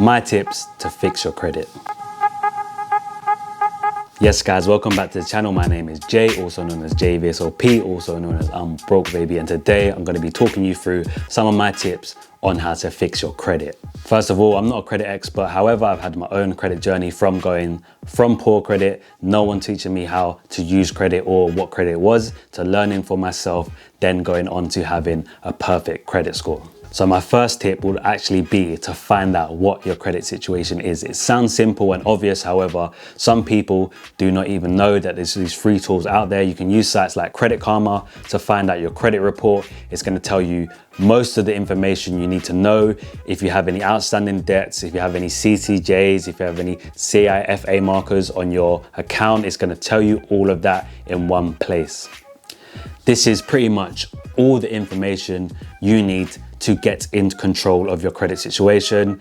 my tips to fix your credit. Yes guys, welcome back to the channel. My name is Jay, also known as JVSOP, also known as I'm Broke Baby, and today I'm going to be talking you through some of my tips on how to fix your credit. First of all, I'm not a credit expert, however, I've had my own credit journey from going from poor credit, no one teaching me how to use credit or what credit was, to learning for myself, then going on to having a perfect credit score. So my first tip would actually be to find out what your credit situation is. It sounds simple and obvious, however, some people do not even know that there's these free tools out there. You can use sites like Credit Karma to find out your credit report. It's going to tell you most of the information you need to know. If you have any outstanding debts, if you have any CCJs, if you have any CIFA markers on your account, it's going to tell you all of that in one place. This is pretty much all the information you need to get into control of your credit situation.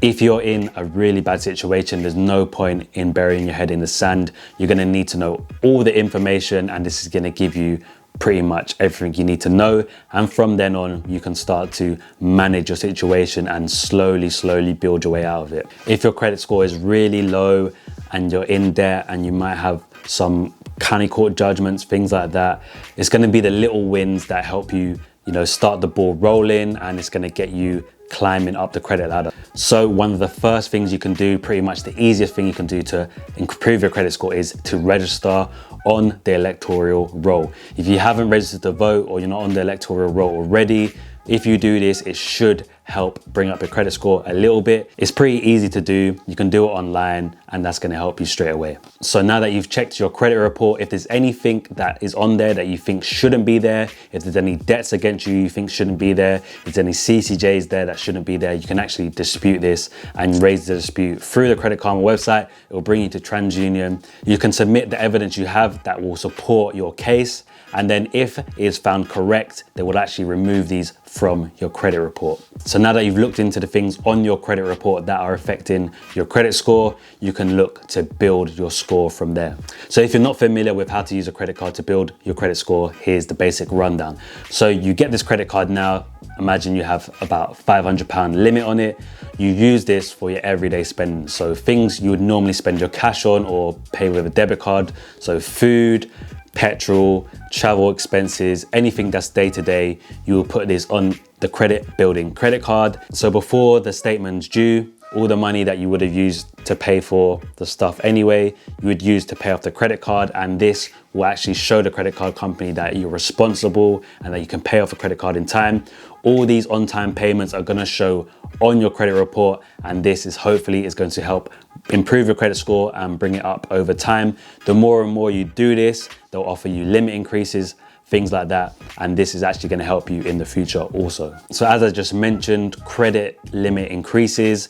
If you're in a really bad situation, there's no point in burying your head in the sand. You're gonna need to know all the information, and this is gonna give you pretty much everything you need to know. And from then on, you can start to manage your situation and slowly build your way out of it. If your credit score is really low and you're in debt and you might have some county court judgments, things like that, it's gonna be the little wins that help you start the ball rolling, and it's going to get you climbing up the credit ladder. So one of the first things you can do, pretty much the easiest thing you can do to improve your credit score, is to register on the electoral roll. If you haven't registered to vote or you're not on the electoral roll already, if you do this, it should help bring up your credit score a little bit. It's pretty easy to do. You can do it online, and that's gonna help you straight away. So now that you've checked your credit report, if there's anything that is on there that you think shouldn't be there, if there's any debts against you think shouldn't be there, if there's any CCJs there that shouldn't be there, you can actually dispute this and raise the dispute through the Credit Karma website. It will bring you to TransUnion. You can submit the evidence you have that will support your case, and then if it is found correct, they will actually remove these from your credit report. So now that you've looked into the things on your credit report that are affecting your credit score, you can look to build your score from there. So if you're not familiar with how to use a credit card to build your credit score, here's the basic rundown. So you get this credit card now. Imagine you have about £500 limit on it. You use this for your everyday spending. So things you would normally spend your cash on or pay with a debit card. So food, petrol, travel expenses, anything that's day to day, you will put this on the credit building credit card. So before the statement's due, all the money that you would have used to pay for the stuff anyway, you would use to pay off the credit card, and this will actually show the credit card company that you're responsible and that you can pay off a credit card in time. All these on-time payments are gonna show on your credit report, and this is hopefully is going to help improve your credit score and bring it up over time. The more and more you do this, they'll offer you limit increases, things like that, and this is actually going to help you in the future also. So as I just mentioned, credit limit increases,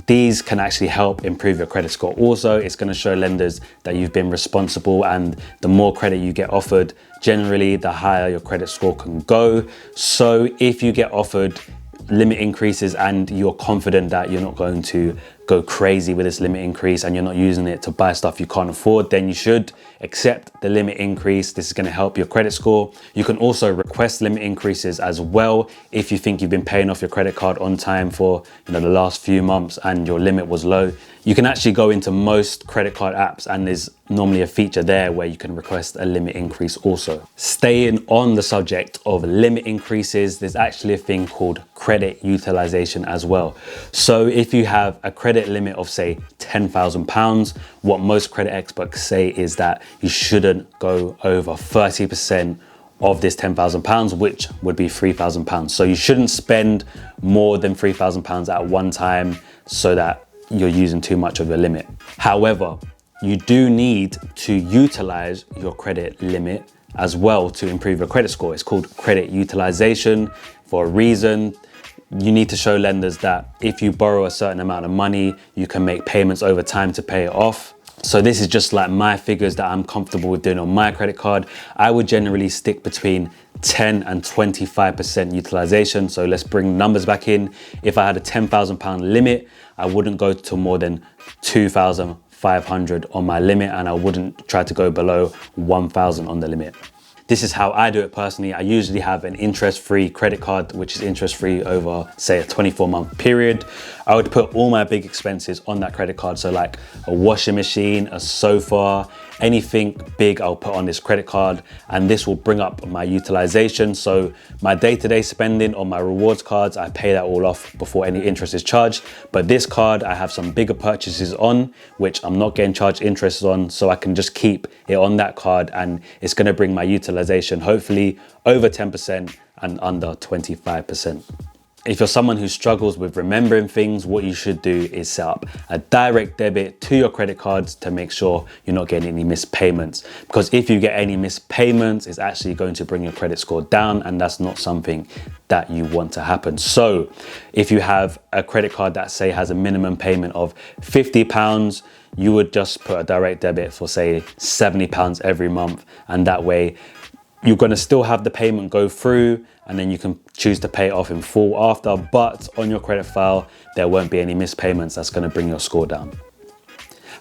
these can actually help improve your credit score also. It's going to show lenders that you've been responsible, and the more credit you get offered, generally the higher your credit score can go. So if you get offered limit increases and you're confident that you're not going to go crazy with this limit increase and you're not using it to buy stuff you can't afford, then you should accept the limit increase. This is going to help your credit score. You can also request limit increases as well if you think you've been paying off your credit card on time for the last few months and your limit was low. You can actually go into most credit card apps, and there's normally a feature there where you can request a limit increase also. Staying on the subject of limit increases, there's actually a thing called credit utilization as well. So if you have a credit limit of say £10,000, what most credit experts say is that you shouldn't go over 30% of this £10,000, which would be £3,000. So you shouldn't spend more than £3,000 at one time so that you're using too much of your limit. However, you do need to utilize your credit limit as well to improve your credit score. It's called credit utilization for a reason. You need to show lenders that if you borrow a certain amount of money, you can make payments over time to pay it off. So this is just like my figures that I'm comfortable with doing on my credit card. I would generally stick between 10 and 25% utilization. So let's bring numbers back in. If I had a £10,000 limit, I wouldn't go to more than 2,500 on my limit, and I wouldn't try to go below 1,000 on the limit. This is how I do it personally. I usually have an interest-free credit card, which is interest-free over, say, a 24-month period. I would put all my big expenses on that credit card. So like a washing machine, a sofa, anything big I'll put on this credit card, and this will bring up my utilization. So my day-to-day spending on my rewards cards, I pay that all off before any interest is charged. But this card, I have some bigger purchases on, which I'm not getting charged interest on, so I can just keep it on that card, and it's gonna bring my utilization hopefully over 10% and under 25%. If you're someone who struggles with remembering things, what you should do is set up a direct debit to your credit cards to make sure you're not getting any missed payments. Because if you get any missed payments, it's actually going to bring your credit score down, and that's not something that you want to happen. So if you have a credit card that say has a minimum payment of £50, you would just put a direct debit for say £70 every month, and that way you're going to still have the payment go through, and then you can choose to pay it off in full after, but on your credit file there won't be any missed payments. That's going to bring your score down.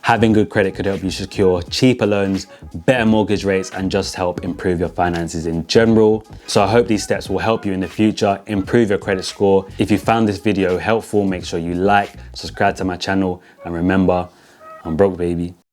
Having good credit could help you secure cheaper loans, better mortgage rates, and just help improve your finances in general. So I hope these steps will help you in the future improve your credit score. If you found this video helpful, make sure you like, subscribe to my channel, and remember, I'm broke, baby.